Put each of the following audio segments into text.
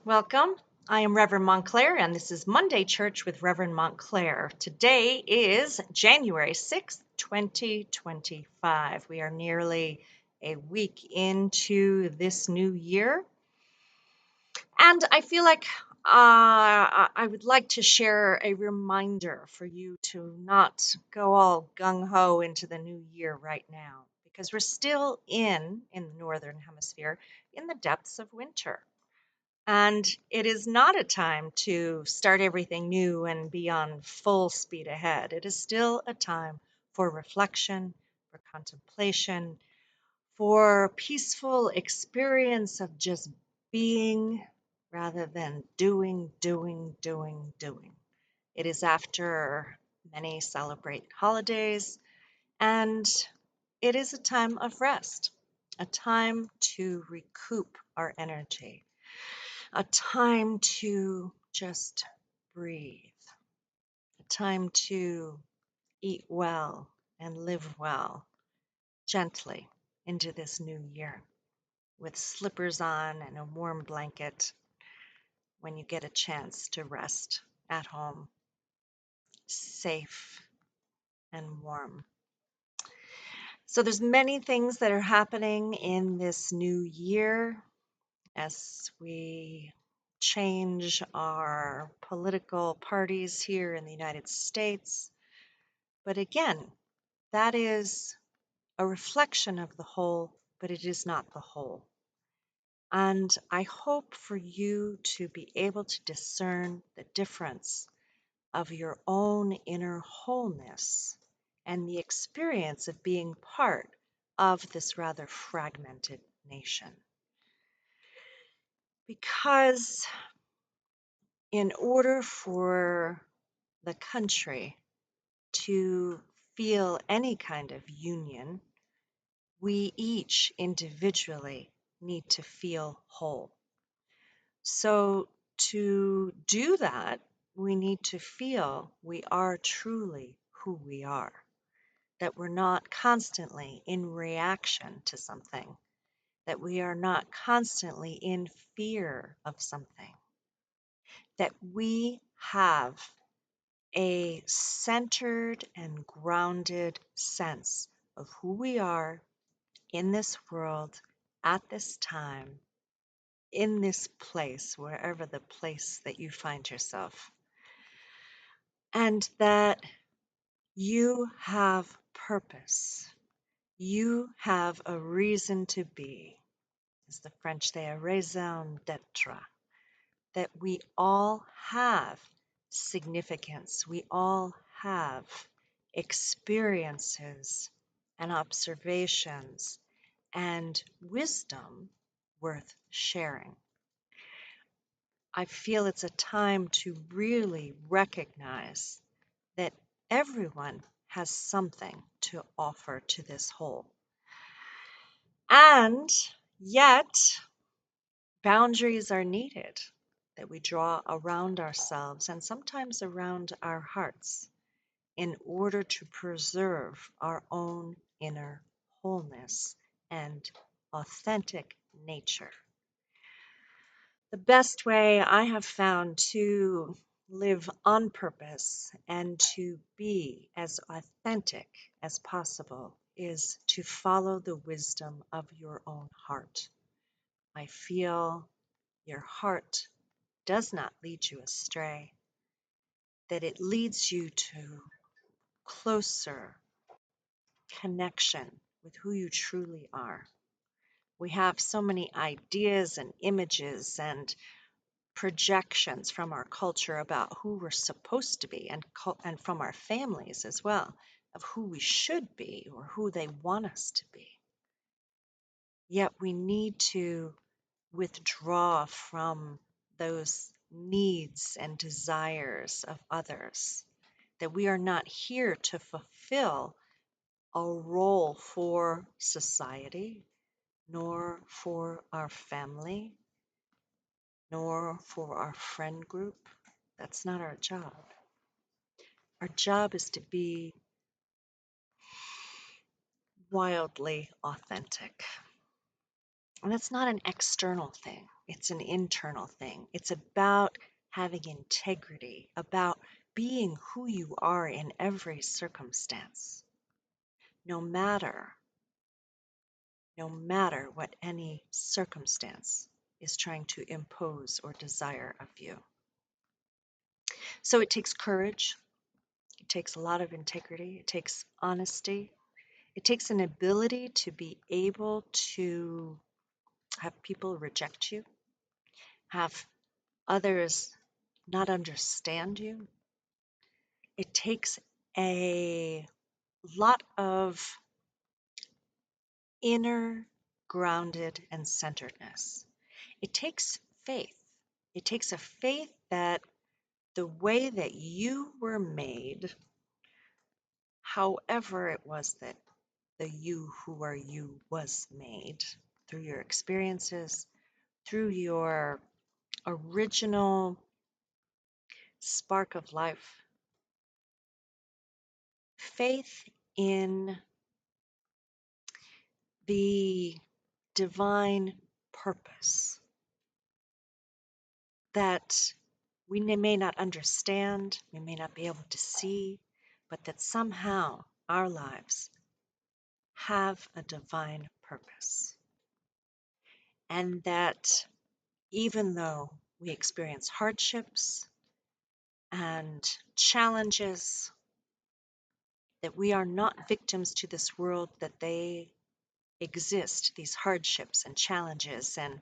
Welcome. I am Reverend Montclair, and this is Monday Church with Reverend Montclair. Today is January 6th, 2025. We are nearly a week into this new year, and I feel like I would like to share a reminder for you to not go all gung ho into the new year right now, because we're still in the Northern Hemisphere in the depths of winter. And it is not a time to start everything new and be on full speed ahead. It is still a time for reflection, for contemplation, for peaceful experience of just being rather than doing. It is after many celebrate holidays, and it is a time of rest, a time to recoup our energy, a time to just breathe, a time to eat well and live well gently into this new year with slippers on and a warm blanket when you get a chance to rest at home, safe and warm. So there's many things that are happening in this new year as we change our political parties here in the United States. But again, that is a reflection of the whole, but it is not the whole. And I hope for you to be able to discern the difference of your own inner wholeness and the experience of being part of this rather fragmented nation. Because in order for the country to feel any kind of union, we each individually need to feel whole. So, to do that, we need to feel we are truly who we are, that we're not constantly in reaction to something, that we are not constantly in fear of something, that we have a centered and grounded sense of who we are in this world, at this time, in this place, wherever the place that you find yourself, and that you have purpose. You have a reason to be, as the French say, a raison d'être, that we all have significance. We all have experiences and observations and wisdom worth sharing. I feel it's a time to really recognize that everyone has something to offer to this whole. And yet, boundaries are needed that we draw around ourselves and sometimes around our hearts in order to preserve our own inner wholeness and authentic nature. The best way I have found to live on purpose and to be as authentic as possible is to follow the wisdom of your own heart. I feel your heart does not lead you astray, that it leads you to closer connection with who you truly are. We have so many ideas and images and projections from our culture about who we're supposed to be and from our families as well of who we should be or who they want us to be. Yet we need to withdraw from those needs and desires of others, that we are not here to fulfill a role for society, nor for our family, nor for our friend group. That's not our job. Our job is to be wildly authentic. And that's not an external thing. It's an internal thing. It's about having integrity, about being who you are in every circumstance, no matter, no matter what any circumstance is trying to impose or desire of you. So it takes courage. It takes a lot of integrity. It takes honesty. It takes an ability to be able to have people reject you, have others not understand you. It takes a lot of inner grounded and centeredness. It takes faith. It takes a faith that the way that you were made, however it was that the you who are you was made, through your experiences, through your original spark of life, faith in the divine purpose that we may not understand, we may not be able to see, but that somehow our lives have a divine purpose. And that even though we experience hardships and challenges, that we are not victims to this world, that they exist, these hardships and challenges and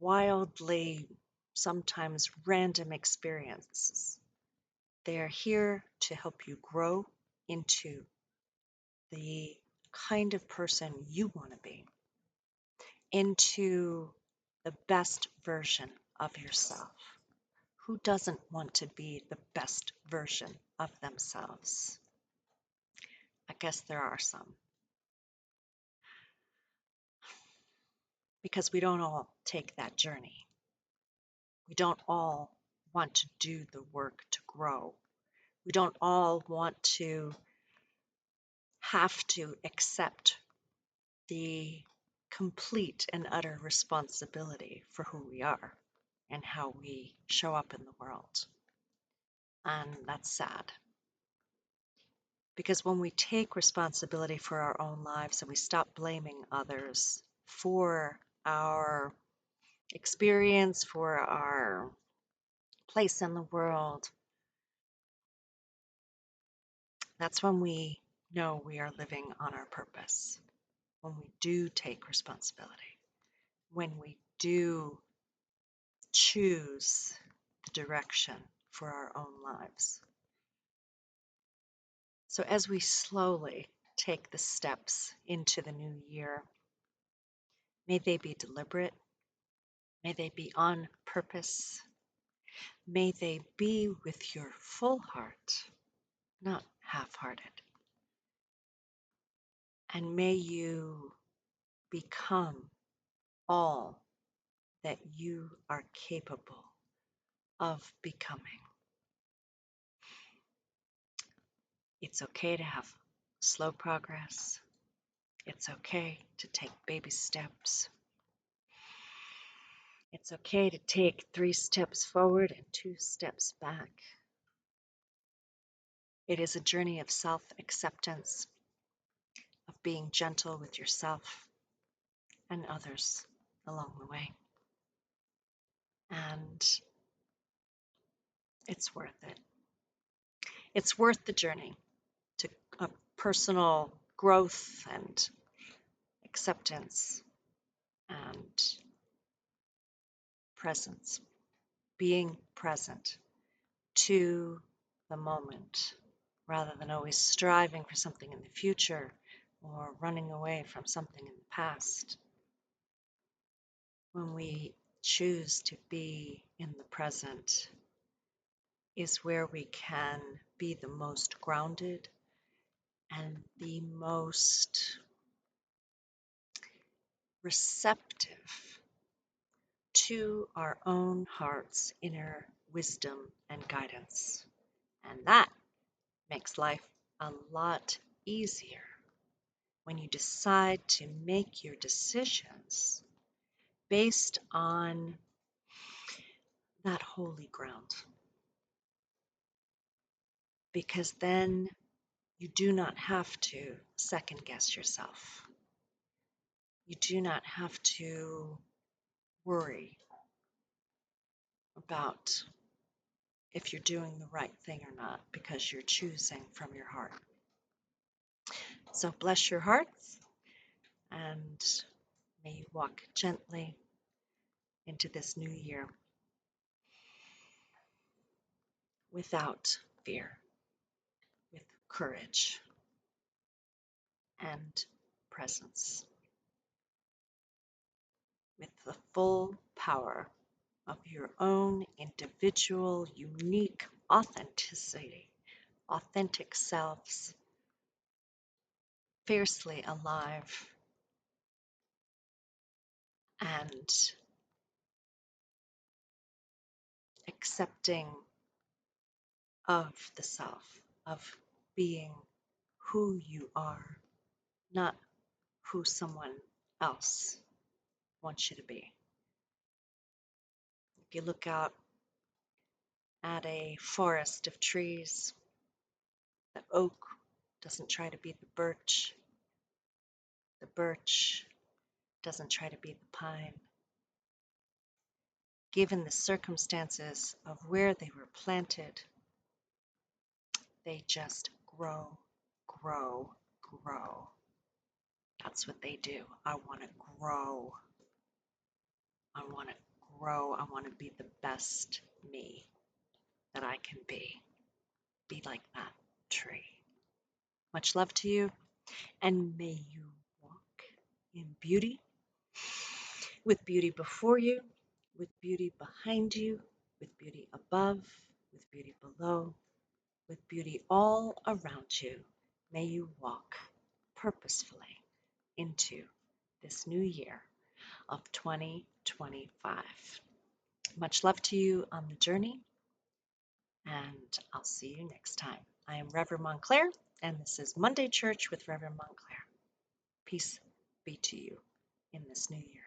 wildly, sometimes random experiences. They are here to help you grow into the kind of person you want to be, into the best version of yourself. Who doesn't want to be the best version of themselves? I guess there are some. Because we don't all take that journey. We don't all want to do the work to grow. We don't all want to have to accept the complete and utter responsibility for who we are and how we show up in the world. And that's sad. Because when we take responsibility for our own lives and we stop blaming others for our experience, for our place in the world, that's when we know we are living on our purpose. When we do take responsibility, when we do choose the direction for our own lives. So as we slowly take the steps into the new year, may they be deliberate, may they be on purpose, may they be with your full heart, not half-hearted. And may you become all that you are capable of becoming. It's okay to have slow progress. It's okay to take baby steps. It's okay to take 3 steps forward and 2 steps back. It is a journey of self-acceptance, of being gentle with yourself and others along the way. And it's worth it. It's worth the journey to personal growth and acceptance and presence, being present to the moment rather than always striving for something in the future or running away from something in the past. When we choose to be in the present is where we can be the most grounded and the most receptive to our own heart's inner wisdom and guidance. And that makes life a lot easier when you decide to make your decisions based on that holy ground. Because then you do not have to second guess yourself. You do not have to worry about if you're doing the right thing or not because you're choosing from your heart. So bless your hearts and may you walk gently into this new year without fear, with courage and presence, with the full power of your own individual, unique authenticity, authentic selves, fiercely alive and accepting of the self, of being who you are, not who someone else wants you to be. If you look out at a forest of trees, the oak doesn't try to be the birch doesn't try to be the pine. Given the circumstances of where they were planted, they just grow, grow, grow. That's what they do. I want to grow. I want to grow. I want to be the best me that I can be. Be like that tree. Much love to you, and may you walk in beauty, with beauty before you, with beauty behind you, with beauty above, with beauty below, with beauty all around you. May you walk purposefully into this new year of 2025. Much love to you on the journey, and I'll see you next time. I am Reverend Montclair, and this is Monday Church with Reverend Montclair. Peace be to you in this new year.